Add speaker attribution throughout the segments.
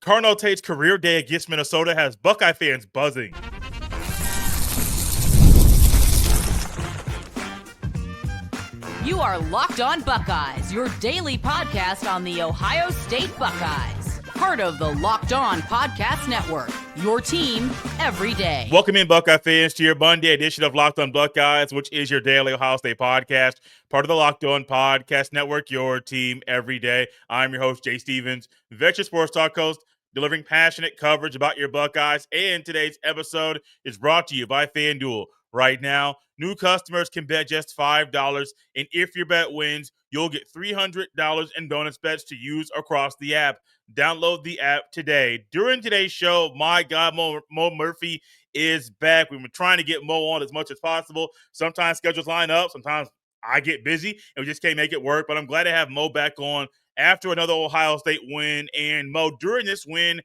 Speaker 1: Carnell Tate's career day against Minnesota has Buckeye fans buzzing.
Speaker 2: You are Locked On Buckeyes, your daily podcast on the Ohio State Buckeyes. Part of the Locked On Podcast Network, your team every day.
Speaker 1: Welcome in, Buckeye fans, to your Monday edition of Locked On Buckeyes, which is your daily Ohio State podcast, part of the Locked On Podcast Network, your team every day. I'm your host, Jay Stevens, veteran sports talk host, delivering passionate coverage about your Buckeyes. And today's episode is brought to you by FanDuel. Right now, new customers can bet just $5, and if your bet wins, you'll get $300 in bonus bets to use across the app. Download the app today. During today's show, my God, Mo Murphy is back. We've been trying to get Mo on as much as possible. Sometimes schedules line up. Sometimes I get busy, and we just can't make it work. But I'm glad to have Mo back on after another Ohio State win. And Mo, during this win,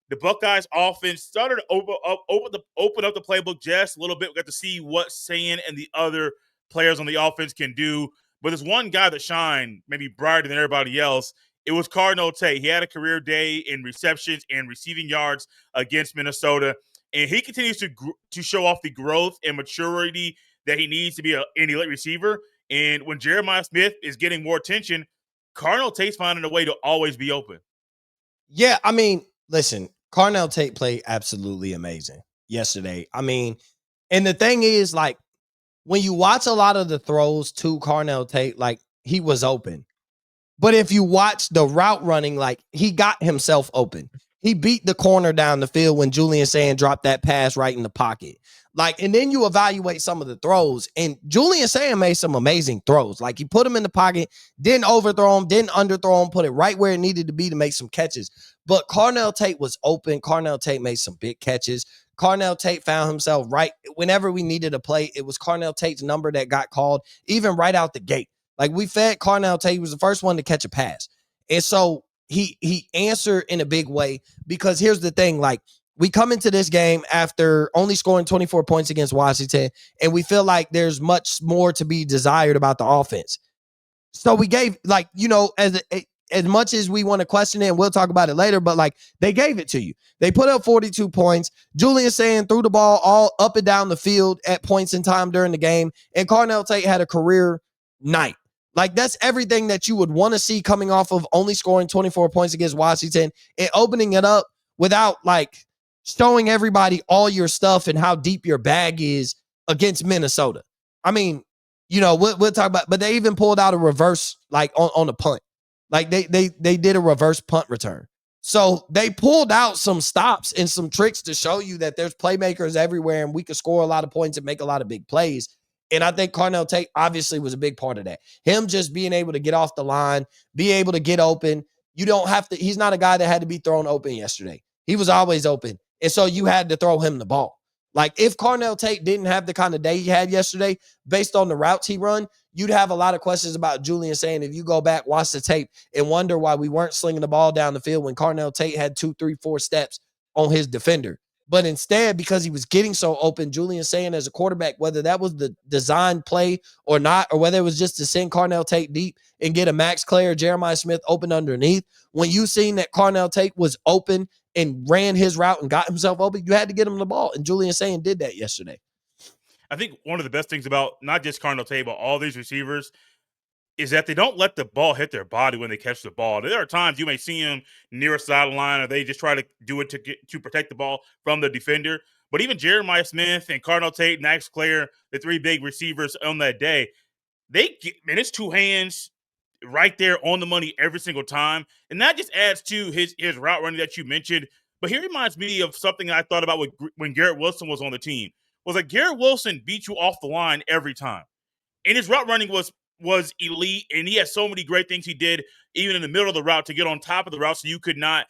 Speaker 1: the Buckeyes offense started to open up the playbook just a little bit. We got to see what Sand and the other players on the offense can do. But there's one guy that shined maybe brighter than everybody else. It was Carnell Tate. He had a career day in receptions and receiving yards against Minnesota. And he continues to show off the growth and maturity that he needs to be an elite receiver. And when Jeremiah Smith is getting more attention, Carnell Tate's finding a way to always be open.
Speaker 3: Yeah, I mean, listen, Carnell Tate played absolutely amazing yesterday. I mean, and the thing is, like, when you watch a lot of the throws to Carnell Tate, like, he was open. But if you watch the route running, like, he got himself open. He beat the corner down the field when Julian Sand dropped that pass right in the pocket. Like, and then you evaluate some of the throws, and Julian Sand made some amazing throws. Like, he put him in the pocket, didn't overthrow him, didn't underthrow him, put it right where it needed to be to make some catches. But Carnell Tate was open. Carnell Tate made some big catches. Carnell Tate found himself right whenever we needed a play. It was Carnell Tate's number that got called, even right out the gate. Like, we fed Carnell Tate. He was the first one to catch a pass. And so he answered in a big way, because here's the thing, like, we come into this game after only scoring 24 points against Washington, and we feel like there's much more to be desired about the offense. So we gave, like, you know, as much as we want to question it, and we'll talk about it later, but, like, they gave it to you. They put up 42 points. Julian Sand threw the ball all up and down the field at points in time during the game, and Carnell Tate had a career night. Like, that's everything that you would want to see coming off of only scoring 24 points against Washington and opening it up without, like, showing everybody all your stuff and how deep your bag is against Minnesota. I mean, you know, we'll talk about, but they even pulled out a reverse, like, on the punt. Like, they did a reverse punt return. So they pulled out some stops and some tricks to show you that there's playmakers everywhere and we could score a lot of points and make a lot of big plays. And I think Carnell Tate obviously was a big part of that. Him just being able to get off the line, be able to get open. You don't have to, he's not a guy that had to be thrown open yesterday. He was always open. And so you had to throw him the ball. Like, if Carnell Tate didn't have the kind of day he had yesterday, based on the routes he run, you'd have a lot of questions about Julian Sand if you go back, watch the tape, and wonder why we weren't slinging the ball down the field when Carnell Tate had 2, 3, 4 steps on his defender. But instead, because he was getting so open, Julian Sand as a quarterback, whether that was the design play or not, or whether it was just to send Carnell Tate deep and get a Max Clay or Jeremiah Smith open underneath, when you seen that Carnell Tate was open and ran his route and got himself open, you had to get him the ball. And Julian Sand did that yesterday.
Speaker 1: I think one of the best things about not just Carnell Tate, but all these receivers is that they don't let the ball hit their body when they catch the ball. There are times you may see them near a sideline, or they just try to do it to protect the ball from the defender. But even Jeremiah Smith and Carnell Tate, Max Clay, the three big receivers on that day, it's two hands right there on the money every single time. And that just adds to his route running that you mentioned. But he reminds me of something I thought about when Garrett Wilson was on the team. Was like Garrett Wilson beat you off the line every time. And his route running was elite, and he had so many great things he did, even in the middle of the route, to get on top of the route so you could not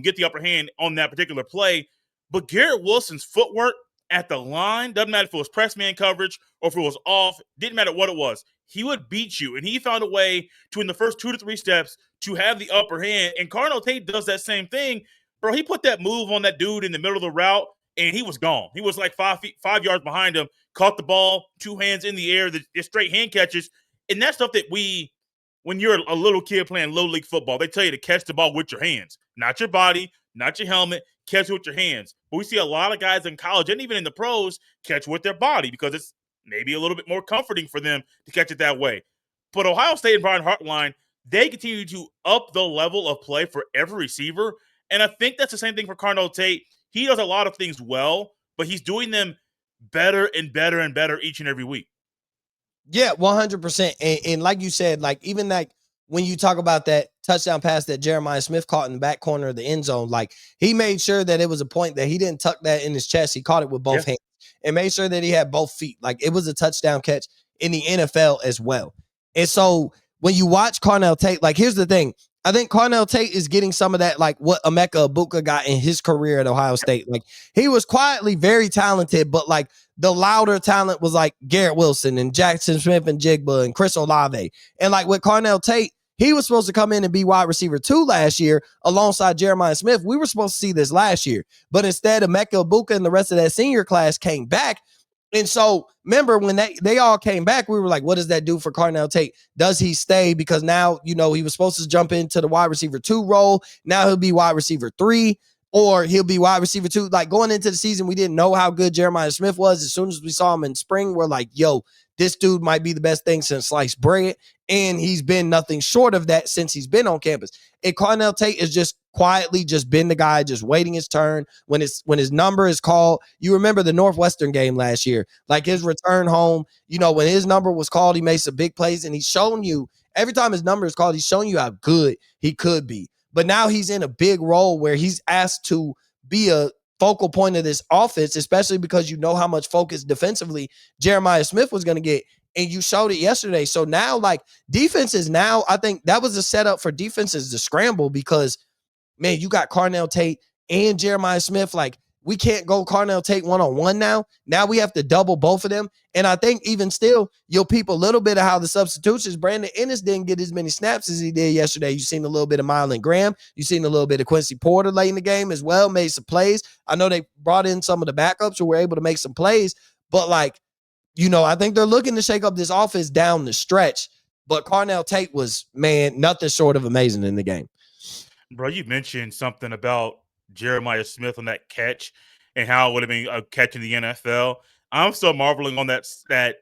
Speaker 1: get the upper hand on that particular play. But Garrett Wilson's footwork at the line, doesn't matter if it was press man coverage or if it was off, didn't matter what it was. He would beat you, and he found a way to, in the first 2 to 3 steps, to have the upper hand. And Carnell Tate does that same thing. Bro, he put that move on that dude in the middle of the route, and he was gone. He was like 5 yards behind him, caught the ball, 2 hands in the air, the straight hand catches. And that's stuff that when you're a little kid playing little league football, they tell you to catch the ball with your hands, not your body, not your helmet, catch with your hands. But we see a lot of guys in college and even in the pros catch with their body because it's maybe a little bit more comforting for them to catch it that way. But Ohio State and Brian Hartline, they continue to up the level of play for every receiver. And I think that's the same thing for Carnell Tate. He does a lot of things well, but he's doing them better and better and better each and every week.
Speaker 3: Yeah, 100%. And like you said, like even like when you talk about that touchdown pass that Jeremiah Smith caught in the back corner of the end zone, like he made sure that it was a point that he didn't tuck that in his chest. He caught it with both hands and made sure that he had both feet. Like it was a touchdown catch in the NFL as well. And so when you watch Carnell Tate, like here's the thing. I think Carnell Tate is getting some of that, like what Emeka Egbuka got in his career at Ohio State. Like he was quietly very talented, but like the louder talent was like Garrett Wilson and Jackson Smith and Jigba and Chris Olave. And like with Carnell Tate, he was supposed to come in and be wide receiver 2 last year alongside Jeremiah Smith. We were supposed to see this last year, but instead Emeka Egbuka and the rest of that senior class came back. And so remember when they all came back, we were like, what does that do for Carnell Tate? Does he stay? Because now, you know, he was supposed to jump into the wide receiver 2 role. Now he'll be wide receiver 3, or he'll be wide receiver 2. Like going into the season, we didn't know how good Jeremiah Smith was. As soon as we saw him in spring, we're like, yo, this dude might be the best thing since sliced bread. And he's been nothing short of that since he's been on campus. And Carnell Tate is just quietly just been the guy just waiting his turn when his number is called. You remember the Northwestern game last year, like his return home, you know, when his number was called, he made some big plays, and he's shown you every time his number is called, he's shown you how good he could be. But now he's in a big role where he's asked to be a focal point of this offense, especially because you know how much focus defensively Jeremiah Smith was going to get. And you showed it yesterday. So now, like, defenses now, I think that was a setup for defenses to scramble because, man, you got Carnell Tate and Jeremiah Smith. Like, we can't go Carnell Tate one-on-one now. Now we have to double both of them. And I think even still, you'll peep a little bit of how the substitutions, Brandon Ennis didn't get as many snaps as he did yesterday. You've seen a little bit of Mylan Graham. You've seen a little bit of Quincy Porter late in the game as well, made some plays. I know they brought in some of the backups who were able to make some plays, but like, you know, I think they're looking to shake up this offense down the stretch, but Carnell Tate was, man, nothing short of amazing in the game.
Speaker 1: Bro, you mentioned something about Jeremiah Smith on that catch and how it would have been a catch in the NFL. I'm still marveling on that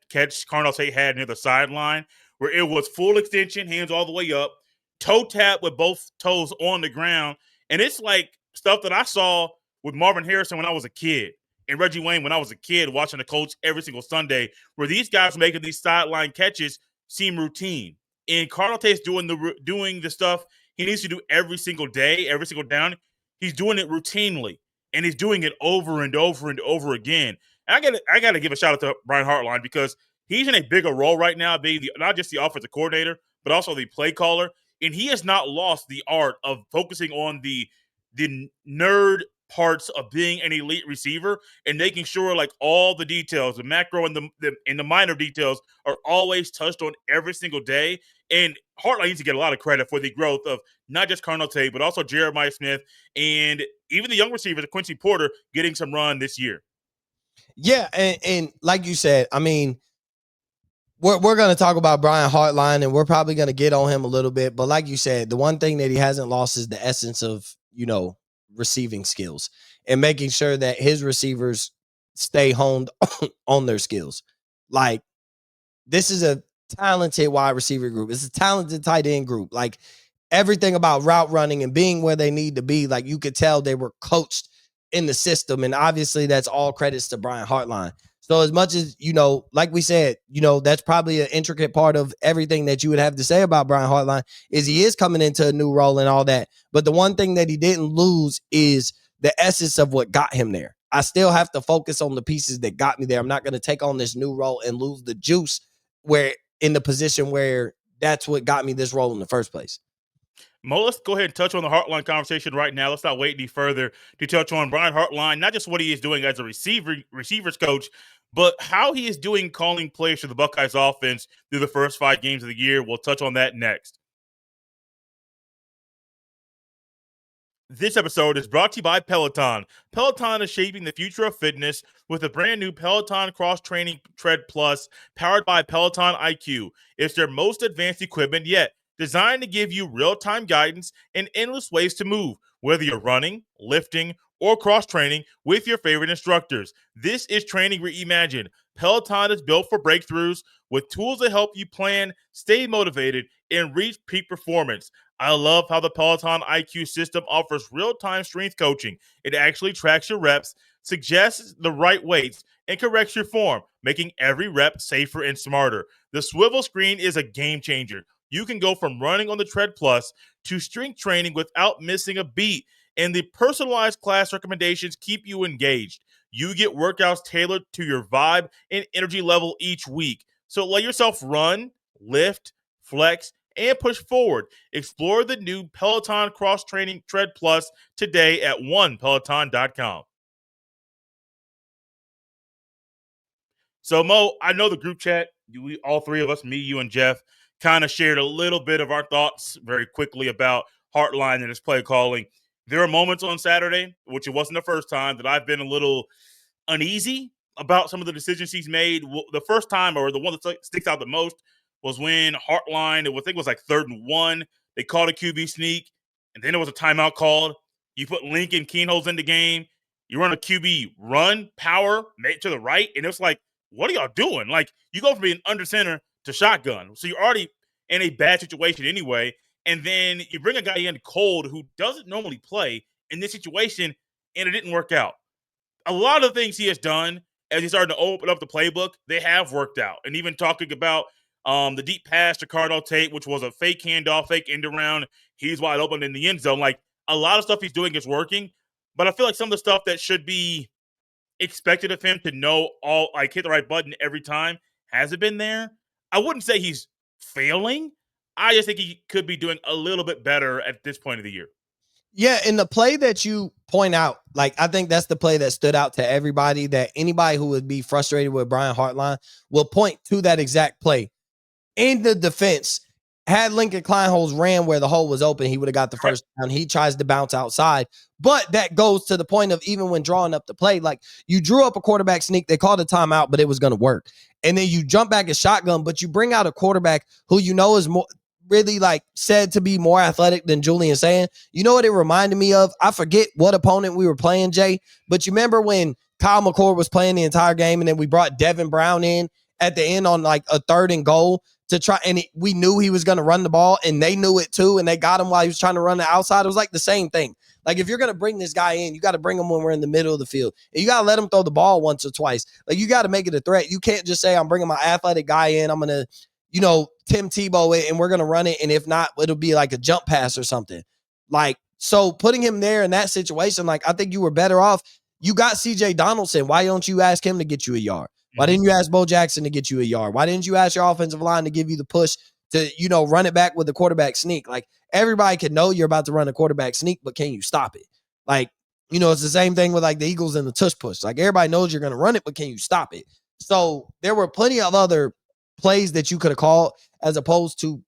Speaker 1: catch Carnell Tate had near the sideline where it was full extension, hands all the way up, toe tap with both toes on the ground. And it's like stuff that I saw with Marvin Harrison when I was a kid and Reggie Wayne when I was a kid watching the Colts every single Sunday, where these guys making these sideline catches seem routine. And Carnell Tate's doing the stuff he needs to do every single day, every single down. He's doing it routinely, and he's doing it over and over and over again. And I got to give a shout out to Brian Hartline because he's in a bigger role right now, being not just the offensive coordinator, but also the play caller. And he has not lost the art of focusing on the nerd parts of being an elite receiver and making sure like all the details, the macro and the minor details are always touched on every single day. And Hartline needs to get a lot of credit for the growth of not just Carnell Tate, but also Jeremiah Smith and even the young receivers, Quincy Porter, getting some run this year.
Speaker 3: Yeah, and like you said, I mean, we're going to talk about Brian Hartline, and we're probably going to get on him a little bit. But like you said, the one thing that he hasn't lost is the essence of, you know, receiving skills and making sure that his receivers stay honed on their skills. Like, this is a talented wide receiver group. It's a talented tight end group. Like, everything about route running and being where they need to be, like, you could tell they were coached in the system. And obviously that's all credits to Brian Hartline. So as much as, you know, like we said, you know, that's probably an intricate part of everything that you would have to say about Brian Hartline is he is coming into a new role and all that. But the one thing that he didn't lose is the essence of what got him there. I still have to focus on the pieces that got me there. I'm not going to take on this new role and lose the juice where in the position where that's what got me this role in the first place.
Speaker 1: Mo, let's go ahead and touch on the Hartline conversation right now. Let's not wait any further to touch on Brian Hartline, not just what he is doing as a receivers coach, but how he is doing calling plays for the Buckeyes offense through the first 5 games of the year. We'll touch on that next. This episode is brought to you by Peloton. Peloton is shaping the future of fitness with a brand new Peloton Cross Training Tread Plus powered by Peloton IQ. It's their most advanced equipment yet, designed to give you real-time guidance and endless ways to move. whether you're running, lifting, or cross-training with your favorite instructors. This is Training Reimagined. Peloton is built for breakthroughs with tools that help you plan, stay motivated, and reach peak performance. I love how the Peloton IQ system offers real-time strength coaching. It actually tracks your reps, suggests the right weights, and corrects your form, making every rep safer and smarter. The swivel screen is a game changer. You can go from running on the Tread Plus to strength training without missing a beat, and the personalized class recommendations keep you engaged. You get workouts tailored to your vibe and energy level each week. So let yourself run, lift, flex, and push forward. Explore the new Peloton Cross Training Tread Plus today at onepeloton.com. So, Mo, I know the group chat, we all three of us, me, you, and Jeff, kind of shared a little bit of our thoughts very quickly about Hartline and his play calling. There are moments on Saturday, which it wasn't the first time, that I've been a little uneasy about some of the decisions he's made. The first time, or the one that sticks out the most, was when Hartline, I think it was like 3rd and 1, they called a QB sneak, and then there was a timeout called. You put Lincoln Keenholz in the game. You run a QB run, power, to the right, and it's like, what are y'all doing? Like, you go from being under center to shotgun. So you're already in a bad situation anyway. And then you bring a guy in cold who doesn't normally play in this situation, and it didn't work out. A lot of the things he has done as he started to open up the playbook, they have worked out. And even talking about the deep pass to Carnell Tate, which was a fake handoff, fake end around. He's wide open in the end zone. Like, a lot of stuff he's doing is working. But I feel like some of the stuff that should be expected of him to know hit the right button every time hasn't been there. I wouldn't say he's failing. I just think he could be doing a little bit better at this point of the year.
Speaker 3: Yeah, and the play that you point out, like, I think that's the play that stood out to everybody, that anybody who would be frustrated with Brian Hartline will point to that exact play. In the defense, had Lincoln Keenholz ran where the hole was open, he would have got the first down. He tries to bounce outside. But that goes to the point of, even when drawing up the play, like, you drew up a quarterback sneak, they called a timeout, but it was going to work. And then you jump back a shotgun, but you bring out a quarterback who you know is more really, like, said to be more athletic than Julian saying. You know what it reminded me of? I forget what opponent we were playing, Jay, but you remember when Kyle McCord was playing the entire game, and then we brought Devin Brown in at the end on like a 3rd and goal to try, and we knew he was going to run the ball, and they knew it too, and they got him while he was trying to run the outside. It was like the same thing. Like, if you're going to bring this guy in, you got to bring him when we're in the middle of the field, and you got to let him throw the ball once or twice. Like, you got to make it a threat. You can't just say, I'm bringing my athletic guy in, I'm going to, Tim Tebow it, and we're going to run it, and if not, it'll be like a jump pass or something. Like, so putting him there in that situation, like, I think you were better off. You got CJ Donaldson. Why don't you ask him to get you a yard? Why didn't you ask Bo Jackson to get you a yard? Why didn't you ask your offensive line to give you the push to, run it back with the quarterback sneak? Like, everybody can know you're about to run a quarterback sneak, but can you stop it? Like, it's the same thing with like the Eagles and the tush push. Like, everybody knows you're going to run it, but can you stop it? So there were plenty of other plays that you could have called, as opposed to,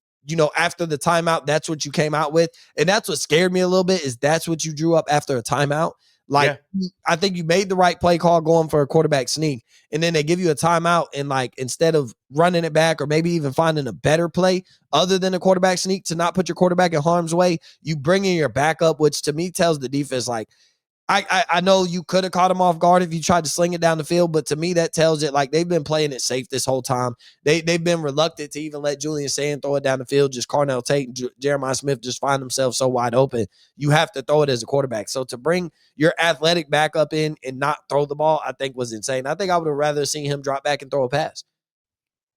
Speaker 3: after the timeout, that's what you came out with. And that's what scared me a little bit, is that's what you drew up after a timeout. Like, yeah. I think you made the right play call going for a quarterback sneak, and then they give you a timeout, and like, instead of running it back or maybe even finding a better play other than a quarterback sneak to not put your quarterback in harm's way, you bring in your backup, which to me tells the defense, like, I know you could have caught him off guard if you tried to sling it down the field, but to me that tells it like they've been playing it safe this whole time. They've been reluctant to even let Julian Sand throw it down the field. Just Carnell Tate and Jeremiah Smith just find themselves so wide open. You have to throw it as a quarterback. So to bring your athletic backup in and not throw the ball, I think was insane. I think I would have rather seen him drop back and throw a pass,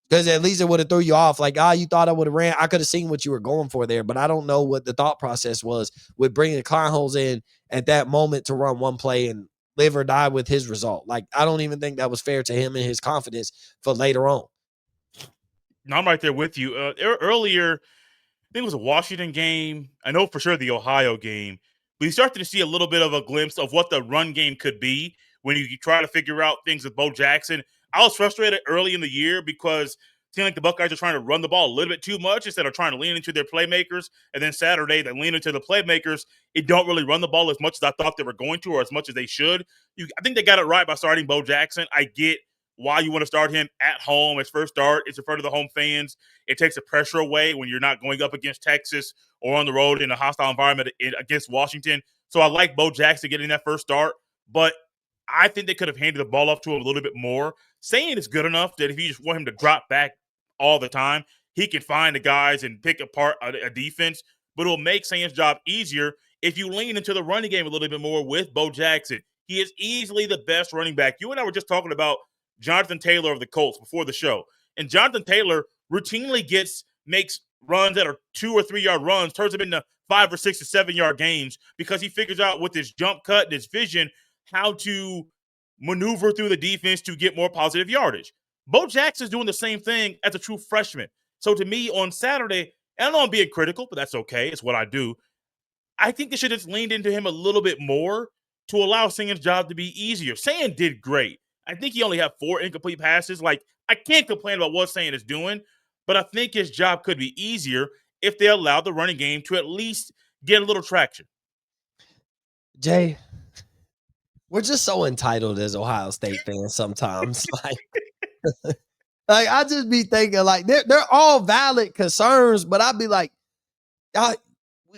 Speaker 3: because at least it would have threw you off. Like, you thought I would have ran. I could have seen what you were going for there, but I don't know what the thought process was with bringing Keenholz in at that moment to run one play and live or die with his result. Like, I don't even think that was fair to him and his confidence for later on.
Speaker 1: No, I'm right there with you. Earlier, I think it was a Washington game. I know for sure the Ohio game. But you started to see a little bit of a glimpse of what the run game could be when you try to figure out things with Bo Jackson. I was frustrated early in the year because it seemed like the Buckeyes are trying to run the ball a little bit too much instead of trying to lean into their playmakers. And then Saturday, they lean into the playmakers. It don't really run the ball as much as I thought they were going to, or as much as they should. I think they got it right by starting Bo Jackson. I get why you want to start him at home. His first start, it's in front of the home fans. It takes the pressure away when you're not going up against Texas or on the road in a hostile environment against Washington. So I like Bo Jackson getting that first start, but I think they could have handed the ball off to him a little bit more. Saying is good enough that if you just want him to drop back all the time, he can find the guys and pick apart a defense, but it'll make Sain's job easier if you lean into the running game a little bit more with Bo Jackson. He is easily the best running back. You and I were just talking about Jonathan Taylor of the Colts before the show, and Jonathan Taylor routinely makes runs that are 2 or 3 yard runs, turns them into 5 or 6 or 7 yard gains because he figures out with his jump cut and his vision how to maneuver through the defense to get more positive yardage. Bo Jackson's doing the same thing as a true freshman. So to me on Saturday, and I know I'm being critical, but that's okay. It's what I do. I think they should have leaned into him a little bit more to allow Sain's job to be easier. Sain did great. I think he only had 4 incomplete passes. Like, I can't complain about what Sain is doing, but I think his job could be easier if they allowed the running game to at least get a little traction.
Speaker 3: Jay, we're just so entitled as Ohio State fans sometimes. Like I just be thinking like they're all valid concerns, but I'd be like,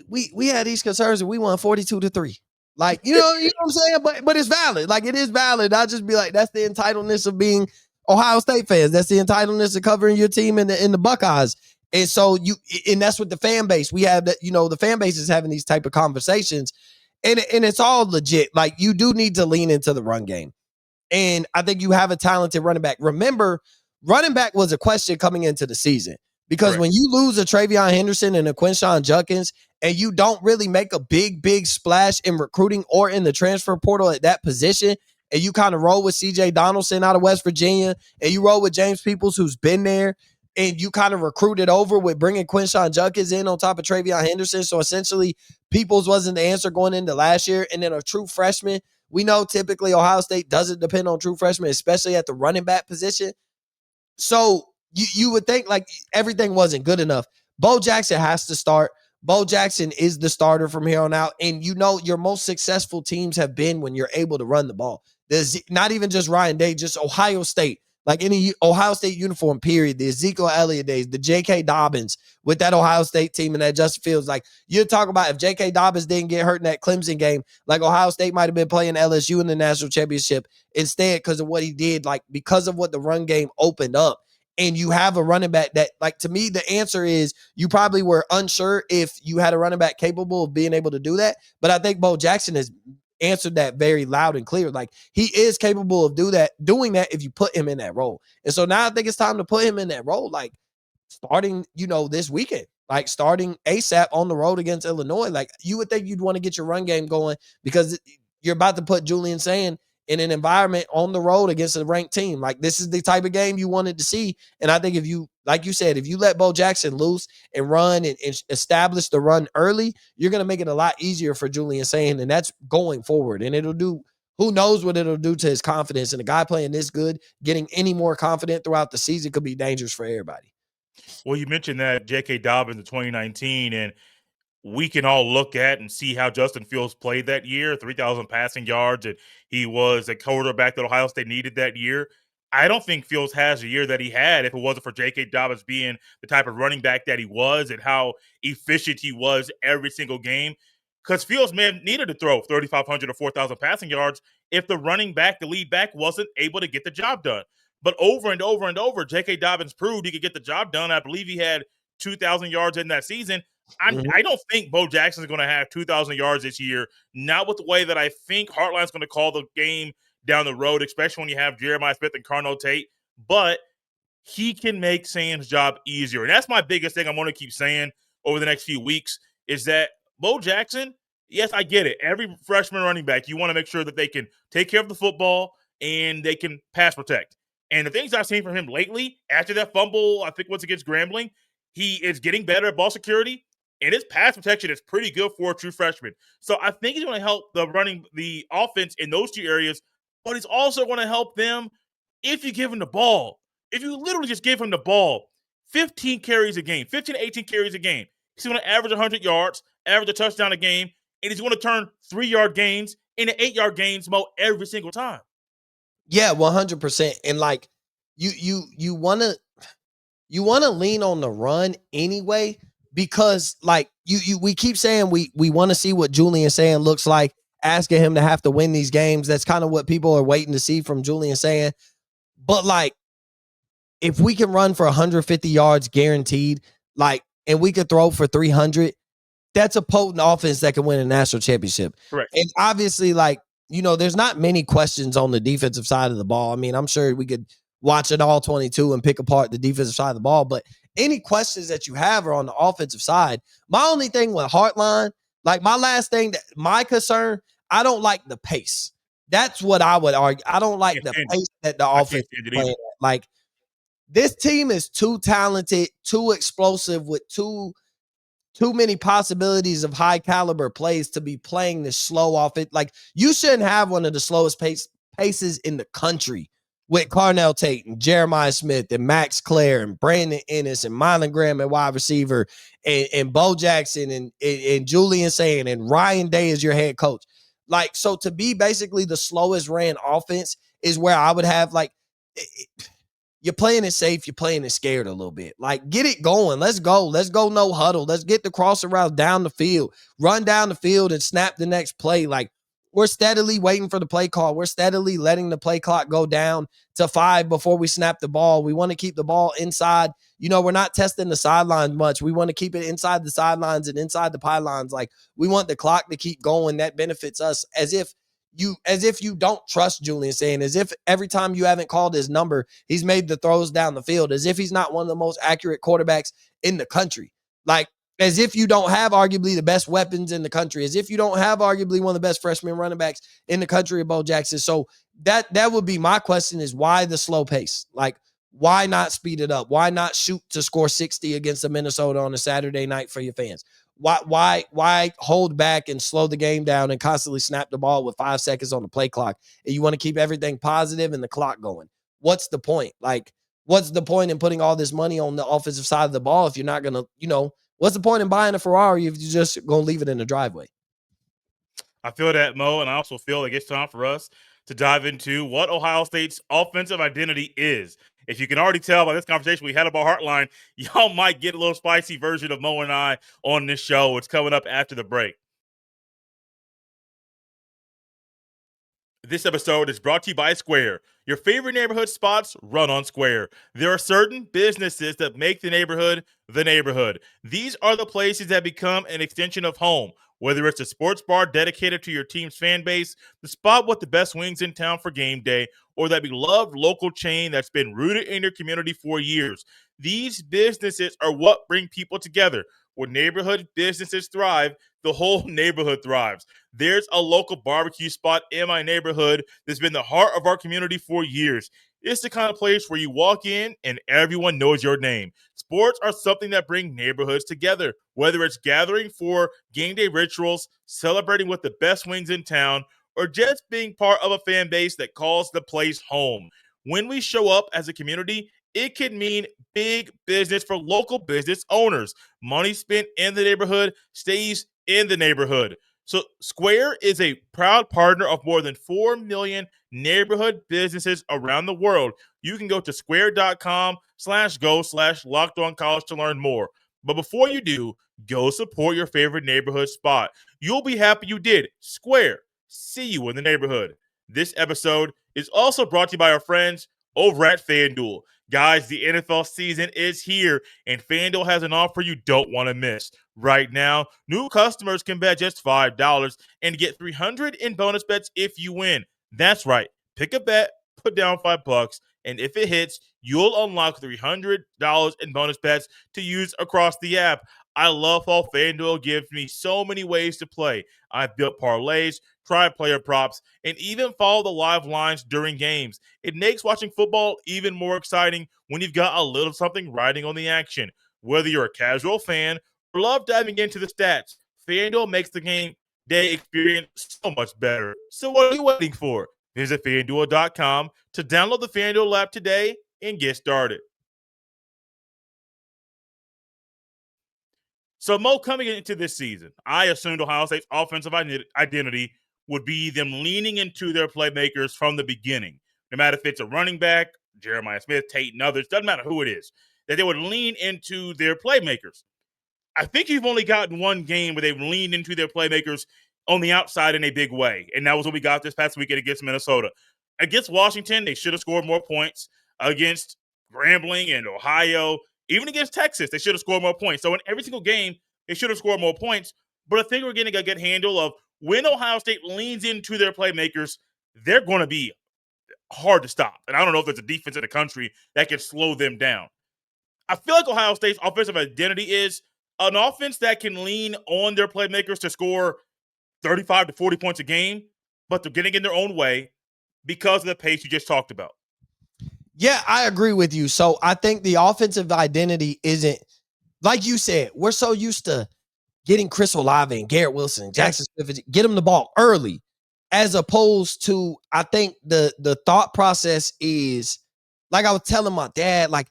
Speaker 3: we had these concerns and we won 42-3. Like, you know what I'm saying? But it's valid. Like, it is valid. I just be like, that's the entitledness of being Ohio State fans. That's the entitledness of covering your team in the Buckeyes. And so and that's what the fan base, we have that, the fan base is having these type of conversations and it's all legit. Like, you do need to lean into the run game. And I think you have a talented running back. Remember, running back was a question coming into the season because when you lose a Travion Henderson and a Quinshon Judkins and you don't really make a big splash in recruiting or in the transfer portal at that position, and you kind of roll with CJ Donaldson out of West Virginia, and you roll with James Peoples, who's been there, and you kind of recruited over with bringing Quinshon Judkins in on top of Travion Henderson. So essentially, Peoples wasn't the answer going into last year. And then a true freshman, we know typically Ohio State doesn't depend on true freshmen, especially at the running back position. So you would think like everything wasn't good enough. Bo Jackson has to start. Bo Jackson is the starter from here on out. And your most successful teams have been when you're able to run the ball. There's not even just Ryan Day, just Ohio State. Like any Ohio State uniform, period. The Ezekiel Elliott days, the J.K. Dobbins with that Ohio State team and that Justin Fields. Like, you're talking about if J.K. Dobbins didn't get hurt in that Clemson game, like Ohio State might have been playing LSU in the national championship instead because of what he did, like because of what the run game opened up. And you have a running back that, like, to me, the answer is you probably were unsure if you had a running back capable of being able to do that. But I think Bo Jackson has answered that very loud and clear. Like, he is capable of doing that if you put him in that role. And so now I think it's time to put him in that role, like starting, this weekend, like starting ASAP on the road against Illinois. Like, you would think you'd want to get your run game going because you're about to put Julian Sain in an environment on the road against a ranked team. Like, this is the type of game you wanted to see. And I think if you, like you said, if you let Bo Jackson loose and run and establish the run early, you're going to make it a lot easier for Julian Sain. And that's going forward. And who knows what it'll do to his confidence. And a guy playing this good, getting any more confident throughout the season could be dangerous for everybody.
Speaker 1: Well, you mentioned that J.K. Dobbins in 2019, and we can all look at and see how Justin Fields played that year, 3,000 passing yards, and he was a quarterback that Ohio State needed that year. I don't think Fields has the year that he had if it wasn't for J.K. Dobbins being the type of running back that he was and how efficient he was every single game. Because Fields may have needed to throw 3,500 or 4,000 passing yards if the running back, the lead back, wasn't able to get the job done. But over and over and over, J.K. Dobbins proved he could get the job done. I believe he had 2,000 yards in that season. I don't think Bo Jackson is going to have 2,000 yards this year, not with the way that I think Hartline's going to call the game down the road, especially when you have Jeremiah Smith and Carnell Tate. But he can make Sam's job easier. And that's my biggest thing I'm going to keep saying over the next few weeks is that Bo Jackson, yes, I get it. Every freshman running back, you want to make sure that they can take care of the football and they can pass protect. And the things I've seen from him lately, after that fumble, I think once against Grambling, he is getting better at ball security. And his pass protection is pretty good for a true freshman. So I think he's going to help the offense in those two areas, but he's also going to help them if you give him the ball. If you literally just give him the ball, 15 carries a game, 15 to 18 carries a game, he's going to average 100 yards, average a touchdown a game, and he's going to turn 3-yard gains into 8-yard gains every single time.
Speaker 3: Yeah, 100%. And like you want to lean on the run anyway, because like we keep saying we want to see what Julian Sand looks like, asking him to have to win these games. That's kind of what people are waiting to see from Julian Sand. But like, if we can run for 150 yards guaranteed, like, and we could throw for 300, that's a potent offense that can win a national championship.
Speaker 1: Correct.
Speaker 3: And obviously, like, there's not many questions on the defensive side of the ball. I mean, I'm sure we could watch it all 22 and pick apart the defensive side of the ball, but any questions that you have are on the offensive side. My only thing with Hartline, like my concern, I don't like the pace. That's what I would argue. I don't like the pace that the offense is playing. Like, this team is too talented, too explosive, with too many possibilities of high caliber plays to be playing this slow off it. Like, you shouldn't have one of the slowest paces in the country with Carnell Tate and Jeremiah Smith and Max Clare and Brandon Ennis and Mylan Graham at wide receiver and Bo Jackson and Julian Sand and Ryan Day as your head coach. Like, so to be basically the slowest ran offense is where I would have, like, you're playing it safe. You're playing it scared a little bit. Like, get it going. Let's go. Let's go no huddle. Let's get the crossing route down the field. Run down the field and snap the next play. Like, we're steadily waiting for the play call. We're steadily letting the play clock go down to 5 before we snap the ball. We want to keep the ball inside. We're not testing the sidelines much. We want to keep it inside the sidelines and inside the pylons. Like, we want the clock to keep going. That benefits us, as if you don't trust Julian Sand, as if every time you haven't called his number, he's made the throws down the field, as if he's not one of the most accurate quarterbacks in the country. Like, as if you don't have arguably the best weapons in the country, as if you don't have arguably one of the best freshman running backs in the country of Bo Jackson. So that would be my question, is why the slow pace? Like, why not speed it up? Why not shoot to score 60 against the Minnesota on a Saturday night for your fans? Why hold back and slow the game down and constantly snap the ball with 5 seconds on the play clock? And you want to keep everything positive and the clock going. What's the point? Like, what's the point in putting all this money on the offensive side of the ball if you're not going to, what's the point in buying a Ferrari if you're just going to leave it in the driveway?
Speaker 1: I feel that, Mo, and I also feel like it's time for us to dive into what Ohio State's offensive identity is. If you can already tell by this conversation we had about Hartline, y'all might get a little spicy version of Mo and I on this show. It's coming up after the break. This episode is brought to you by Square. Your favorite neighborhood spots run on Square. There are certain businesses that make the neighborhood the neighborhood. These are the places that become an extension of home. Whether it's a sports bar dedicated to your team's fan base, the spot with the best wings in town for game day, or that beloved local chain that's been rooted in your community for years. These businesses are what bring people together. When neighborhood businesses thrive, the whole neighborhood thrives. There's a local barbecue spot in my neighborhood that's been the heart of our community for years. It's the kind of place where you walk in and everyone knows your name. Sports are something that bring neighborhoods together, whether it's gathering for game day rituals, celebrating with the best wings in town, or just being part of a fan base that calls the place home. When we show up as a community, it can mean big business for local business owners. Money spent in the neighborhood stays in the neighborhood. So Square is a proud partner of more than 4 million neighborhood businesses around the world. You can go to square.com/go/lockedoncollege to learn more. But before you do, go support your favorite neighborhood spot. You'll be happy you did. Square. See you in the neighborhood. This episode is also brought to you by our friends over at FanDuel. Guys, the NFL season is here, and FanDuel has an offer you don't want to miss. Right now, new customers can bet just $5 and get $300 in bonus bets if you win. That's right. Pick a bet, put down $5, and if it hits, you'll unlock $300 in bonus bets to use across the app. I love how FanDuel gives me so many ways to play. I've built parlays, tried player props, and even follow the live lines during games. It makes watching football even more exciting when you've got a little something riding on the action. Whether you're a casual fan or love diving into the stats, FanDuel makes the game day experience so much better. So what are you waiting for? Visit FanDuel.com to download the FanDuel app today and get started. So, Mo, coming into this season, I assumed Ohio State's offensive identity would be them leaning into their playmakers from the beginning. No matter if it's a running back, Jeremiah Smith, Tate, and others, doesn't matter who it is, that they would lean into their playmakers. I think you've only gotten one game where they've leaned into their playmakers on the outside in a big way, and that was what we got this past weekend against Minnesota. Against Washington, they should have scored more points. Against Grambling and Ohio, even against Texas, they should have scored more points. So in every single game, they should have scored more points. But I think we're getting a good handle of when Ohio State leans into their playmakers, they're going to be hard to stop. And I don't know if there's a defense in the country that can slow them down. I feel like Ohio State's offensive identity is an offense that can lean on their playmakers to score 35 to 40 points a game, but they're getting in their own way because of the pace you just talked about.
Speaker 3: Yeah, I agree with you. So I think the offensive identity isn't, like you said, we're so used to getting Chris Olave and Garrett Wilson, Jackson Smith, get them the ball early, as opposed to, I think the thought process is, like I was telling my dad, like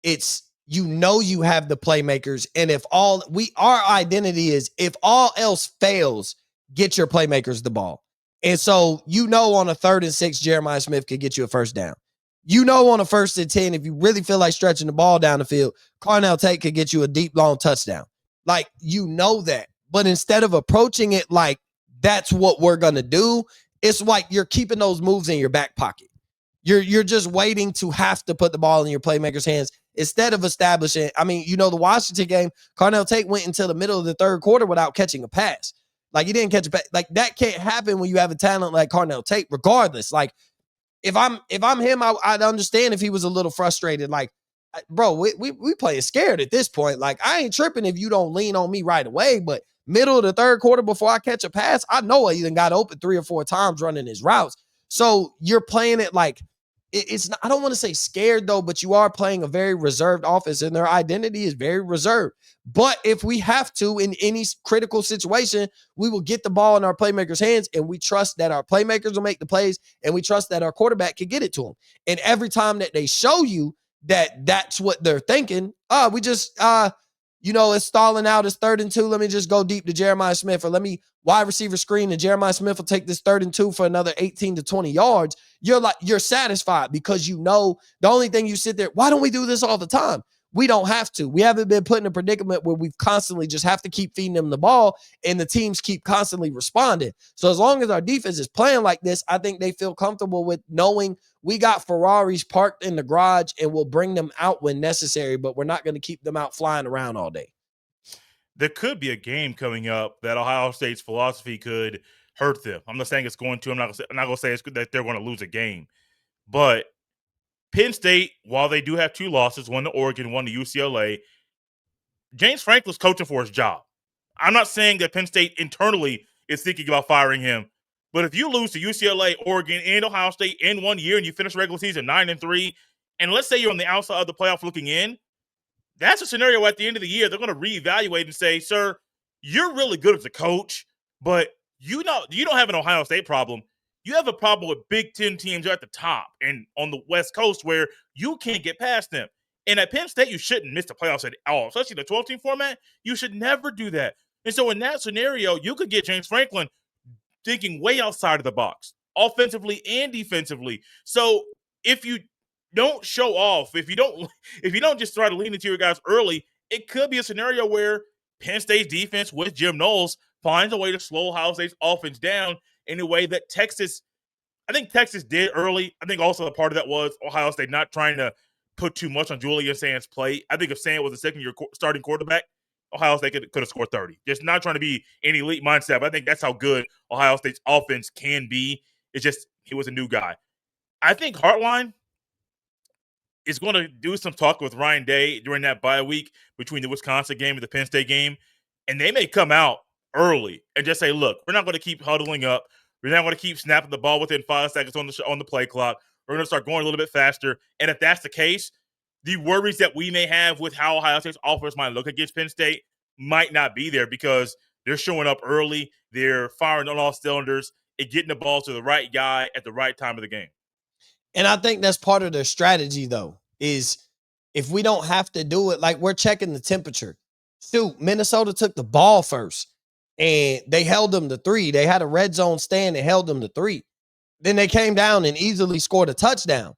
Speaker 3: it's, you have the playmakers, and if our identity is, if all else fails, get your playmakers the ball. And so, on a 3rd and 6, Jeremiah Smith could get you a first down. On a 1st and 10, if you really feel like stretching the ball down the field, Carnell Tate could get you a deep, long touchdown. Like, that. But instead of approaching it like that's what we're going to do, it's like you're keeping those moves in your back pocket. You're just waiting to have to put the ball in your playmakers' hands instead of establishing. I mean, the Washington game, Carnell Tate went until the middle of the 3rd quarter without catching a pass. Like, he didn't catch a pass. Like, that can't happen when you have a talent like Carnell Tate, regardless. Like, if I'm him, I'd understand if he was a little frustrated. Like, bro, we playing scared at this point. Like, I ain't tripping if you don't lean on me right away, but middle of the 3rd quarter before I catch a pass, I know I even got open 3 or 4 times running his routes. So you're playing it like, it's not, I don't want to say scared though, but you are playing a very reserved offense, and their identity is very reserved. But if we have to, in any critical situation, we will get the ball in our playmakers' hands, and we trust that our playmakers will make the plays, and we trust that our quarterback can get it to them. And every time that they show you that that's what they're thinking, we just, it's stalling out, it's 3rd and 2. Let me just go deep to Jeremiah Smith, or let me wide receiver screen, and Jeremiah Smith will take this 3rd and 2 for another 18 to 20 yards. You're satisfied because the only thing you sit there, why don't we do this all the time? We don't have to. We haven't been put in a predicament where we've constantly just have to keep feeding them the ball, and the teams keep constantly responding. So as long as our defense is playing like this, I think they feel comfortable with knowing we got Ferraris parked in the garage and we'll bring them out when necessary, but we're not going to keep them out flying around all day.
Speaker 1: There could be a game coming up that Ohio State's philosophy could hurt them. I'm not saying it's going to. I'm not going to say it's good that they're going to lose a game. But Penn State, while they do have 2 losses, one to Oregon, one to UCLA, James Franklin's coaching for his job. I'm not saying that Penn State internally is thinking about firing him. But if you lose to UCLA, Oregon, and Ohio State in 1 year, and you finish regular season 9-3, and let's say you're on the outside of the playoff looking in, that's a scenario where at the end of the year, they're going to reevaluate and say, sir, you're really good as a coach, but you don't have an Ohio State problem. You have a problem with Big Ten teams at the top and on the West Coast where you can't get past them. And at Penn State, you shouldn't miss the playoffs at all, especially the 12-team format. You should never do that. And so in that scenario, you could get James Franklin thinking way outside of the box, offensively and defensively. So if you don't show off, if you don't just try to lean into your guys early, it could be a scenario where Penn State's defense with Jim Knowles finds a way to slow Ohio State's offense down in a way that I think Texas did early. I think also a part of that was Ohio State not trying to put too much on Julian Sand's plate. I think if Sand was a second-year starting quarterback, Ohio State could have scored 30. Just not trying to be an elite mindset, but I think that's how good Ohio State's offense can be. It's just he was a new guy. I think Hartline is going to do some talk with Ryan Day during that bye week between the Wisconsin game and the Penn State game, and they may come out early and just say, look, we're not going to keep huddling up. We're not going to keep snapping the ball within 5 seconds on the play clock. We're going to start going a little bit faster. And if that's the case, the worries that we may have with how Ohio State's offense might look against Penn State might not be there because they're showing up early. They're firing on all cylinders and getting the ball to the right guy at the right time of the game.
Speaker 3: And I think that's part of their strategy, though, is if we don't have to do it, like we're checking the temperature. Shoot, Minnesota took the ball first, and they held them to 3. They had a red zone stand and held them to 3. Then they came down and easily scored a touchdown.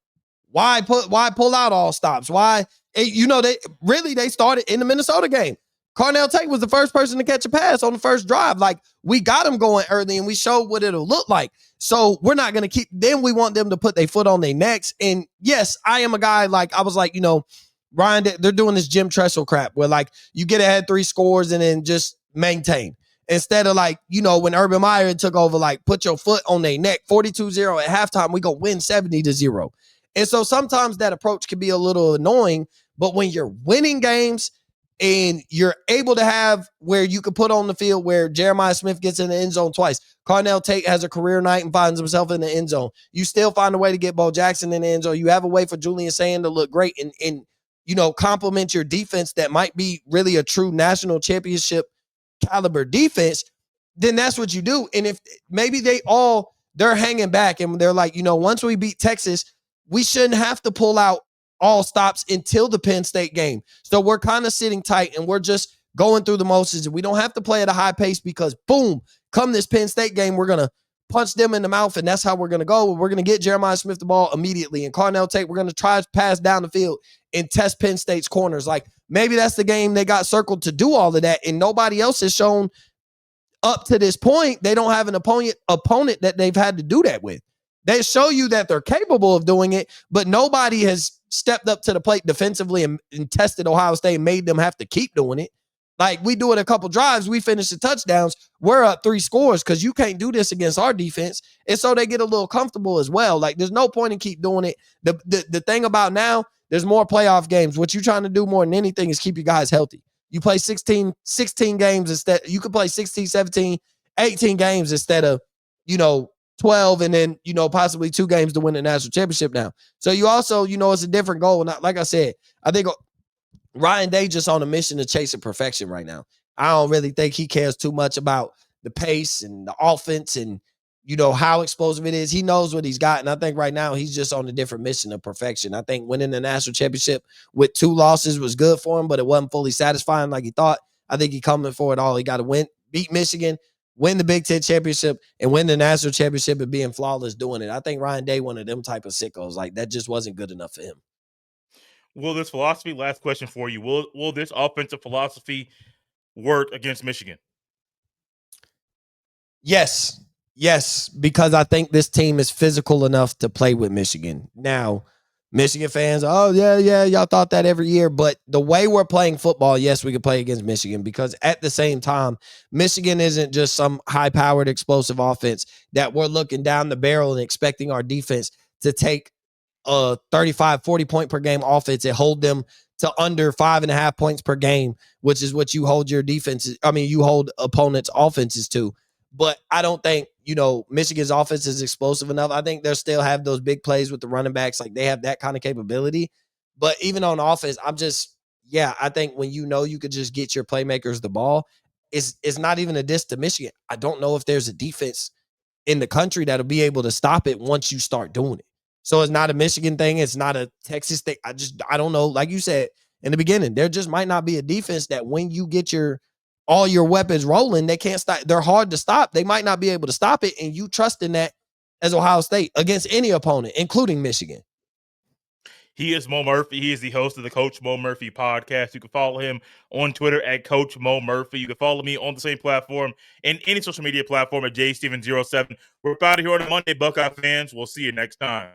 Speaker 3: Why pull out all stops? Why? They started in the Minnesota game. Carnell Tate was the first person to catch a pass on the first drive. Like, we got him going early and we showed what it'll look like. So we're not going to keep, then we want them to put their foot on their necks. And yes, I am a guy, like, I was like, Ryan, they're doing this Jim Tressel crap where, like, you get ahead 3 scores and then just maintain. Instead of, like, when Urban Meyer took over, like, put your foot on their neck, 42-0 at halftime, we go win 70-0. And so sometimes that approach can be a little annoying, but when you're winning games and you're able to have where you could put on the field where Jeremiah Smith gets in the end zone twice, Carnell Tate has a career night and finds himself in the end zone, you still find a way to get Bo Jackson in the end zone, you have a way for Julian Sand to look great and complement your defense that might be really a true national championship caliber defense, then that's what you do. And if maybe they're hanging back and they're like, once we beat Texas, we shouldn't have to pull out all stops until the Penn State game. So we're kind of sitting tight and we're just going through the motions and we don't have to play at a high pace because boom, come this Penn State game, we're going to punch them in the mouth and that's how we're going to go. We're going to get Jeremiah Smith the ball immediately. And Carnell Tate, we're going to try to pass down the field and test Penn State's corners. Like, maybe that's the game they got circled to do all of that. And nobody else has shown up to this point. They don't have an opponent that they've had to do that with. They show you that they're capable of doing it, but nobody has stepped up to the plate defensively and tested Ohio State and made them have to keep doing it. Like, we do it a couple drives, we finish the touchdowns, we're up 3 scores because you can't do this against our defense. And so they get a little comfortable as well. Like, there's no point in keep doing it. The thing about now, there's more playoff games. What you're trying to do more than anything is keep you guys healthy. You play 16 games instead. You could play 16, 17, 18 games instead of, 12 and then, possibly 2 games to win the national championship now. So you also, it's a different goal. And like I said, I think Ryan Day just on a mission to chase perfection right now. I don't really think he cares too much about the pace and the offense and, how explosive it is. He knows what he's got. And I think right now he's just on a different mission of perfection. I think winning the national championship with 2 losses was good for him, but it wasn't fully satisfying like he thought. I think he's coming for it all. He got to beat Michigan, win the Big Ten championship, and win the national championship and being flawless doing it. I think Ryan Day, one of them type of sickos, like that just wasn't good enough for him.
Speaker 1: Will this philosophy, last question for you, will this offensive philosophy work against Michigan?
Speaker 3: Yes, because I think this team is physical enough to play with Michigan. Now, Michigan fans, oh, yeah, y'all thought that every year. But the way we're playing football, yes, we could play against Michigan because at the same time, Michigan isn't just some high-powered, explosive offense that we're looking down the barrel and expecting our defense to take a 35, 40-point per game offense and hold them to under 5.5 points per game, which is what you hold your defenses. I mean, you hold opponents' offenses to. But I don't think, Michigan's offense is explosive enough. I think they'll still have those big plays with the running backs. Like, they have that kind of capability. But even on offense, I think when you could just get your playmakers the ball, it's not even a diss to Michigan. I don't know if there's a defense in the country that'll be able to stop it once you start doing it. So it's not a Michigan thing. It's not a Texas thing. I don't know. Like you said in the beginning, there just might not be a defense that when you get all your weapons rolling, they can't stop. They're hard to stop. They might not be able to stop it. And you trust in that as Ohio State against any opponent, including Michigan.
Speaker 1: He is Mo Murphy. He is the host of the Coach Mo Murphy podcast. You can follow him on Twitter at Coach Mo Murphy. You can follow me on the same platform and any social media platform at JSteven07. We're out of here on a Monday, Buckeye fans. We'll see you next time.